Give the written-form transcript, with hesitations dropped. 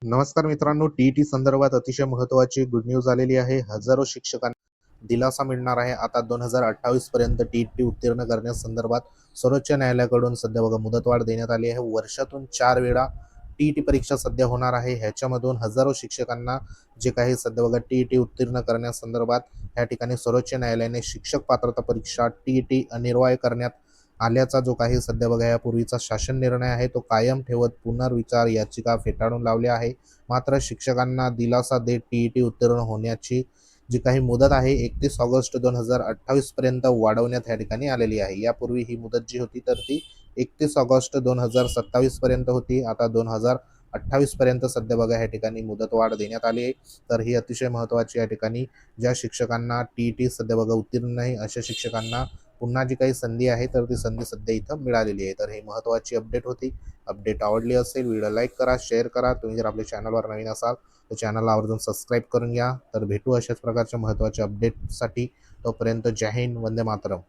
नमस्कार मित्रांनो, टी संदर्भात अतिशय महत्त्वाची गुड न्यूज आलेली आहे. हजारो शिक्षकांना दिलासा मिळणार आहे. आता 2028 पर्यंत टी उत्तीर्ण करण्यासंदर्भात सर्वोच्च न्यायालयाकडून सध्या बघा मुदतवाढ देण्यात आली आहे. वर्षातून 4 वेळा परीक्षा सध्या होणार आहे. ह्याच्यामधून हजारो शिक्षकांना जे काही सध्या बघा उत्तीर्ण करण्यासंदर्भात या ठिकाणी सर्वोच्च न्यायालयाने शिक्षक पात्रता परीक्षा अनिवार्य करण्यात आल्याचा जो काही सध्या बघा यापूर्वीचा शासन निर्णय आहे तो कायम ठेवत पुनर्विचार याचिका फेटाळून लावल्या आहे. मात्र शिक्षकांना दिलासा देत उत्तीर्ण होण्याची जी काही मुदत आहे 31 ऑगस्ट 2028 पर्यंत वाढवण्यात या ठिकाणी आलेली आहे. यापूर्वी ही मुदत जी होती तर ती 31 ऑगस्ट 2027 पर्यंत होती. आता 2028 पर्यंत सध्या बघा या ठिकाणी मुदतवाढ देण्यात आली आहे. तर ही अतिशय महत्त्वाची या ठिकाणी ज्या शिक्षकांना सध्या बघा उत्तीर्ण नाही अशा शिक्षकांना पुन्हा जी काही संधी आहे तर ती संधी सध्या इथं मिळालेली आहे. तर ही महत्त्वाची अपडेट होती. अपडेट आवडली असेल व्हिडिओ लाईक करा, शेअर करा. तुम्ही जर आपल्या चॅनलवर नवीन असाल तर चॅनलला आवर्जून सबस्क्राईब करून घ्या. तर भेटू अशाच प्रकारच्या महत्त्वाच्या अपडेटसाठी. तोपर्यंत जय हिंद, वंदे मातरम.